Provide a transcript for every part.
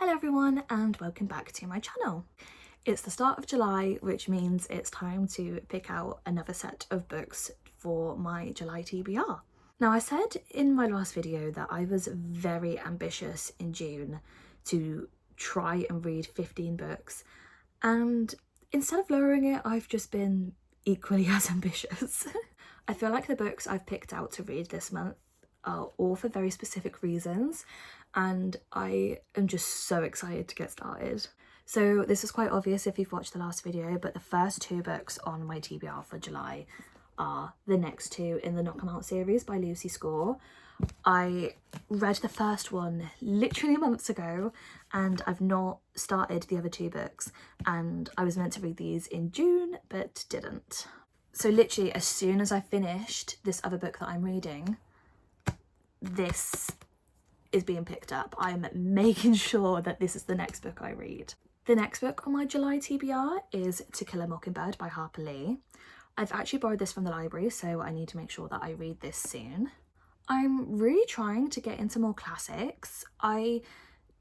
Hello everyone and welcome back to my channel. It's the start of July, which means it's time to pick out another set of books for my July TBR. Now, I said in my last video that I was very ambitious in June to try and read 15 books, and instead of lowering it, I've just been equally as ambitious. I feel like the books I've picked out to read this month are all for very specific reasons, and I am just so excited to get started. So this is quite obvious if you've watched the last video, but the first two books on my TBR for July are the next two in the Knock 'Em Out series by Lucy Score. I read the first one literally months ago and I've not started the other two books, and I was meant to read these in June but didn't. So literally as soon as I finished this other book that I'm reading, this is being picked up. I'm making sure that this is the next book I read. The next book on my July TBR is To Kill a Mockingbird by Harper Lee. I've actually borrowed this from the library, so I need to make sure that I read this soon. I'm really trying to get into more classics. I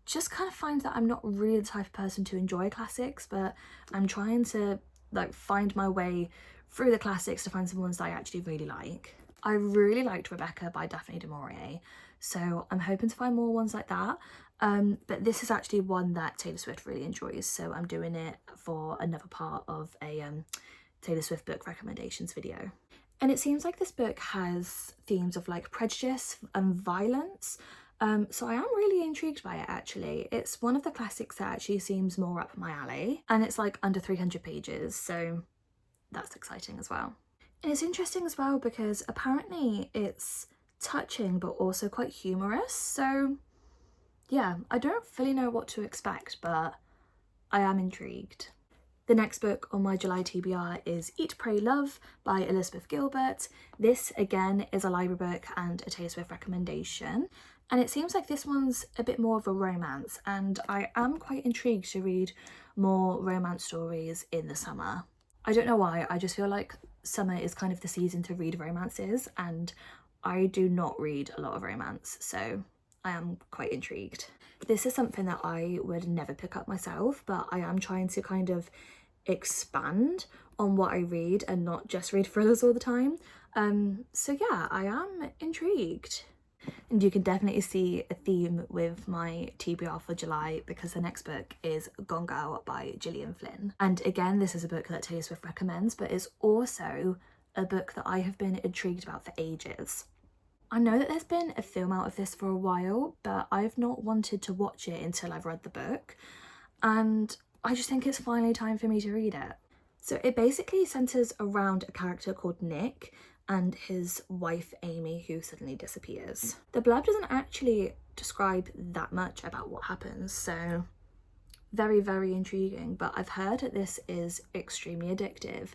just kind of find that I'm not really the type of person to enjoy classics, but I'm trying to find my way through the classics to find some ones that I actually really like. I really liked Rebecca by Daphne du Maurier, so I'm hoping to find more ones like that. But this is actually one that Taylor Swift really enjoys, so I'm doing it for another part of a Taylor Swift book recommendations video. And it seems like this book has themes of prejudice and violence, so I am really intrigued by it actually. It's one of the classics that actually seems more up my alley, and it's under 300 pages, so that's exciting as well. And it's interesting as well because apparently it's touching but also quite humorous, so yeah, I don't fully know what to expect, but I am intrigued. The next book on my July TBR is Eat, Pray, Love by Elizabeth Gilbert. This again is a library book and a Taylor Swift recommendation, and it seems like this one's a bit more of a romance, and I am quite intrigued to read more romance stories in the summer. I don't know why, I just feel like summer is kind of the season to read romances, and I do not read a lot of romance, so I am quite intrigued. This is something that I would never pick up myself, but I am trying to kind of expand on what I read and not just read thrillers all the time. So yeah, I am intrigued. And you can definitely see a theme with my TBR for July because the next book is Gone Girl by Gillian Flynn. And again, this is a book that Taylor Swift recommends, but it's also a book that I have been intrigued about for ages. I know that there's been a film out of this for a while, but I've not wanted to watch it until I've read the book, and I just think it's finally time for me to read it. So it basically centres around a character called Nick and his wife Amy, who suddenly disappears. The blurb doesn't actually describe that much about what happens, so very, very intriguing, but I've heard that this is extremely addictive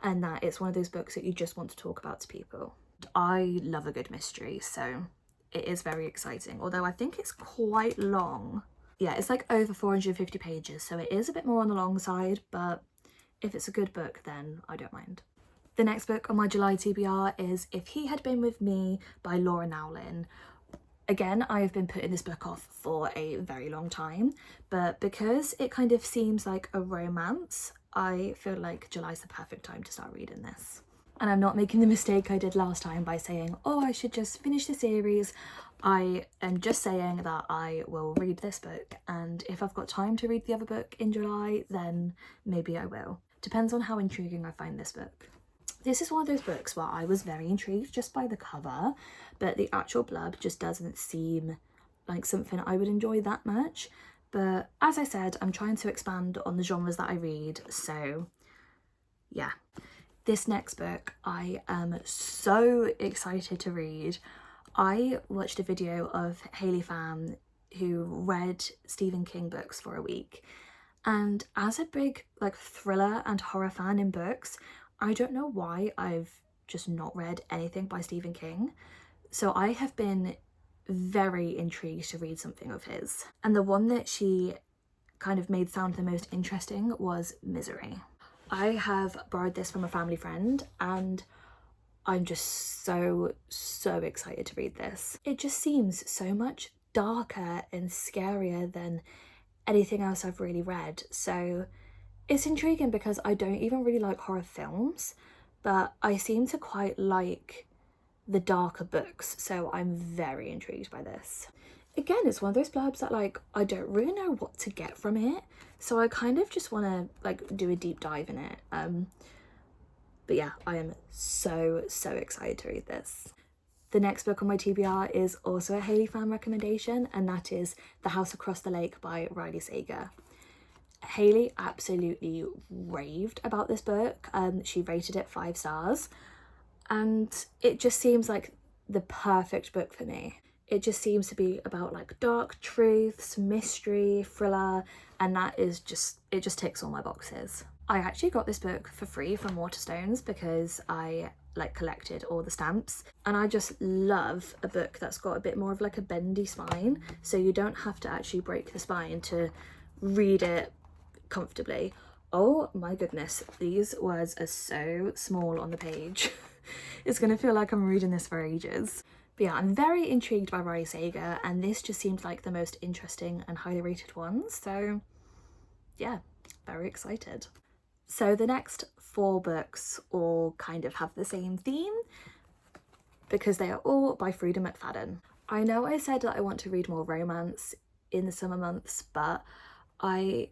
and that it's one of those books that you just want to talk about to people. I love a good mystery, so it is very exciting, although I think it's quite long. Yeah, it's over 450 pages, so it is a bit more on the long side, but if it's a good book, then I don't mind. The next book on my July TBR is If He Had Been With Me by Laura Nowlin. Again, I have been putting this book off for a very long time, but because it kind of seems like a romance, I feel like July's the perfect time to start reading this. And I'm not making the mistake I did last time by saying, oh, I should just finish the series. I am just saying that I will read this book, and if I've got time to read the other book in July, then maybe I will. Depends on how intriguing I find this book. This is one of those books where I was very intrigued just by the cover, but the actual blurb just doesn't seem like something I would enjoy that much. But as I said, I'm trying to expand on the genres that I read, so yeah. This next book I am so excited to read. I watched a video of Hayley Pham who read Stephen King books for a week, and as a big thriller and horror fan in books, I don't know why I've just not read anything by Stephen King, so I have been very intrigued to read something of his. And the one that she kind of made sound the most interesting was Misery. I have borrowed this from a family friend and I'm just so excited to read this. It just seems so much darker and scarier than anything else I've really read. So it's intriguing because I don't even really like horror films, but I seem to quite like the darker books, so I'm very intrigued by this. Again, it's one of those blurbs that like I don't really know what to get from it, so I kind of just want to like do a deep dive in it. But yeah, I am so excited to read this. The next book on my TBR is also a Hayley fan recommendation, and that is The House Across the Lake by Riley Sager. Hayley absolutely raved about this book. She rated it 5 stars, and it just seems like the perfect book for me. It just seems to be about like dark truths, mystery, thriller, and that is just, it just ticks all my boxes. I actually got this book for free from Waterstones because I like collected all the stamps, and I just love a book that's got a bit more of like a bendy spine, so you don't have to actually break the spine to read it comfortably. Oh my goodness, these words are so small on the page. It's gonna feel like I'm reading this for ages. But yeah, I'm very intrigued by Riley Sager, and this just seems like the most interesting and highly rated one, so yeah, very excited. So the next 4 books all kind of have the same theme because they are all by Freida McFadden. I know I said that I want to read more romance in the summer months, but I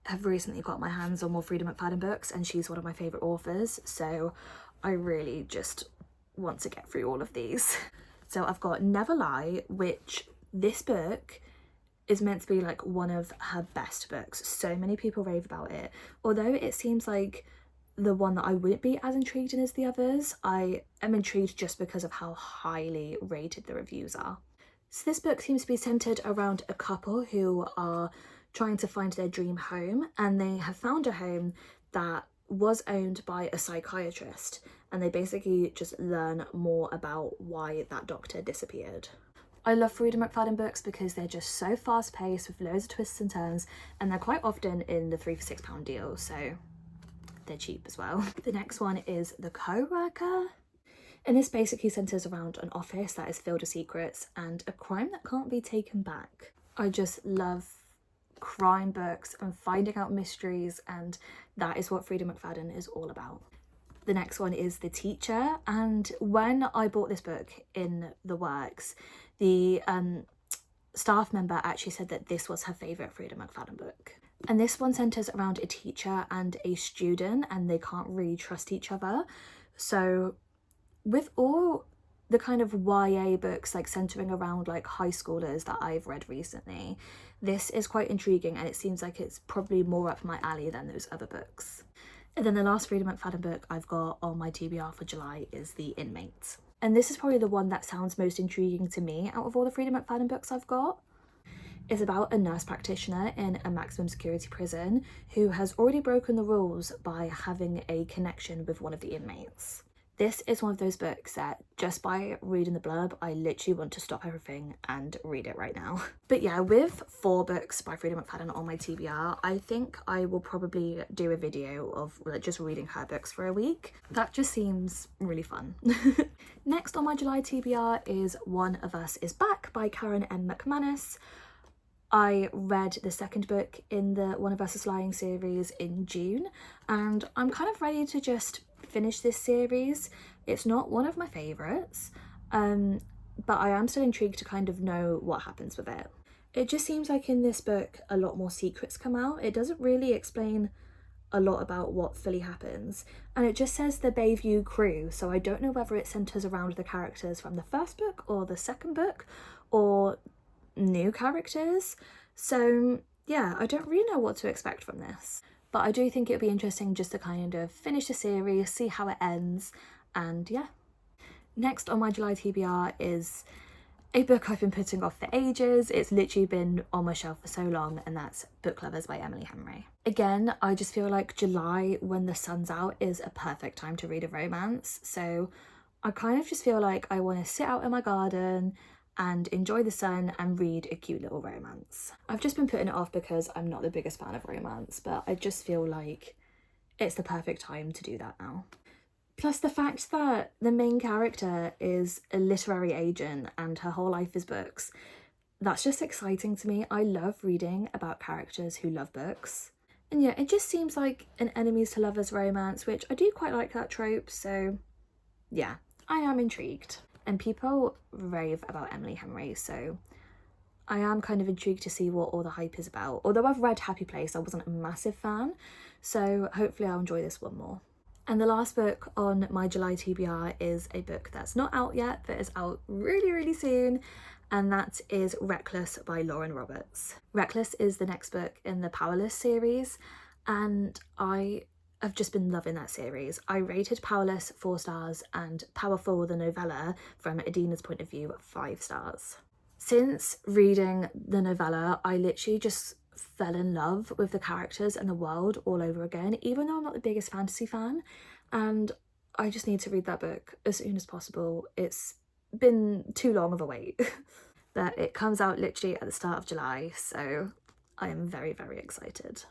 have recently got my hands on more Freida McFadden books, and she's one of my favourite authors, so I really just want to get through all of these. So I've got Never Lie, which this book is meant to be like one of her best books. So many people rave about it. Although it seems like the one that I wouldn't be as intrigued in as the others, I am intrigued just because of how highly rated the reviews are. So this book seems to be centred around a couple who are trying to find their dream home, and they have found a home that was owned by a psychiatrist, and they basically just learn more about why that doctor disappeared. I love Freida McFadden books because they're just so fast paced with loads of twists and turns, and they're quite often in the 3 for £6 deal, so they're cheap as well. The next one is The Co-Worker, and this basically centres around an office that is filled with secrets and a crime that can't be taken back. I just love crime books and finding out mysteries, and that is what Freida McFadden is all about. The next one is The Teacher, and when I bought this book in the works, the staff member actually said that this was her favourite Freida McFadden book. And this one centres around a teacher and a student, and they can't really trust each other. So with all the kind of YA books like centering around like high schoolers that I've read recently, this is quite intriguing, and it seems like it's probably more up my alley than those other books. And then the last Freida McFadden book I've got on my TBR for July is The Inmate. And this is probably the one that sounds most intriguing to me out of all the Freida McFadden books I've got. It's about a nurse practitioner in a maximum security prison who has already broken the rules by having a connection with one of the inmates. This is one of those books that just by reading the blurb, I literally want to stop everything and read it right now. But yeah, with 4 books by Freida McFadden on my TBR, I think I will probably do a video of just reading her books for a week. That just seems really fun. Next on my July TBR is One of Us is Back by Karen M. McManus. I read the second book in the One of Us is Lying series in June, and I'm kind of ready to just finish this series. It's not one of my favourites, but I am still intrigued to kind of know what happens with it. It just seems like in this book a lot more secrets come out. It doesn't really explain a lot about what fully happens, and it just says the Bayview crew, so I don't know whether it centres around the characters from the first book or the second book or new characters. So yeah, I don't really know what to expect from this, but I do think it'd be interesting just to kind of finish the series, see how it ends, and yeah. Next on my July TBR is a book I've been putting off for ages. It's literally been on my shelf for so long, and that's Book Lovers by Emily Henry. Again, I just feel like July, when the sun's out, is a perfect time to read a romance, so I kind of just feel like I want to sit out in my garden and enjoy the sun and read a cute little romance. I've just been putting it off because I'm not the biggest fan of romance, but I just feel like it's the perfect time to do that now. Plus the fact that the main character is a literary agent and her whole life is books, that's just exciting to me. I love reading about characters who love books. And yeah, it just seems like an enemies to lovers romance, which I do quite like that trope, so yeah, I am intrigued. And people rave about Emily Henry, so I am kind of intrigued to see what all the hype is about. Although I've read Happy Place, I wasn't a massive fan, so hopefully I'll enjoy this one more. And the last book on my July TBR is a book that's not out yet, but is out really soon, and that is Reckless by Lauren Roberts. Reckless is the next book in the Powerless series, and I have just been loving that series. I rated Powerless 4 stars and Powerful, the novella, from Adina's point of view, 5 stars. Since reading the novella, I literally just fell in love with the characters and the world all over again, even though I'm not the biggest fantasy fan, and I just need to read that book as soon as possible. It's been too long of a wait. But it comes out literally at the start of July, so I am very excited.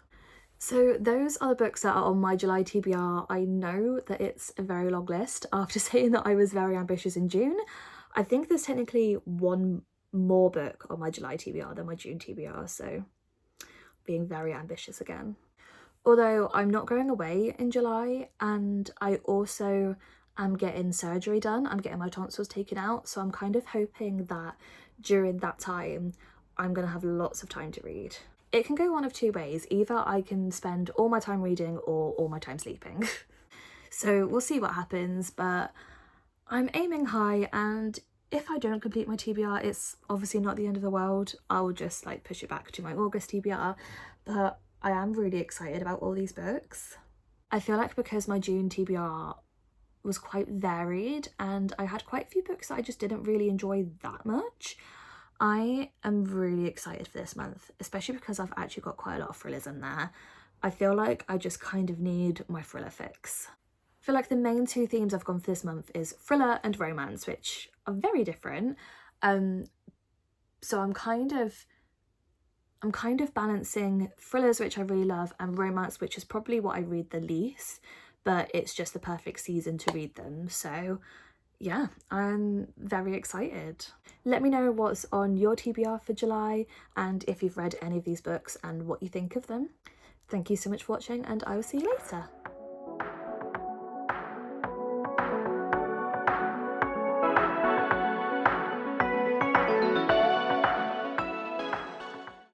So those are the books that are on my July TBR. I know that it's a very long list after saying that I was very ambitious in June. I think there's technically one more book on my July TBR than my June TBR, so being very ambitious again. Although I'm not going away in July, and I also am getting surgery done. I'm getting my tonsils taken out, so I'm kind of hoping that during that time I'm gonna have lots of time to read. It can go one of two ways. Either I can spend all my time reading or all my time sleeping. So we'll see what happens, but I'm aiming high, and if I don't complete my TBR, it's obviously not the end of the world. I'll just like push it back to my August TBR, but I am really excited about all these books. I feel like because my June TBR was quite varied and I had quite a few books that I just didn't really enjoy that much, I am really excited for this month, especially because I've actually got quite a lot of thrillers in there. I feel like I just kind of need my thriller fix. I feel like the main two themes I've gone for this month is thriller and romance, which are very different. So I'm kind of balancing thrillers, which I really love, and romance, which is probably what I read the least, but it's just the perfect season to read them. So yeah, I'm very excited. Let me know what's on your TBR for July and if you've read any of these books and what you think of them. Thank you so much for watching, and I will see you later.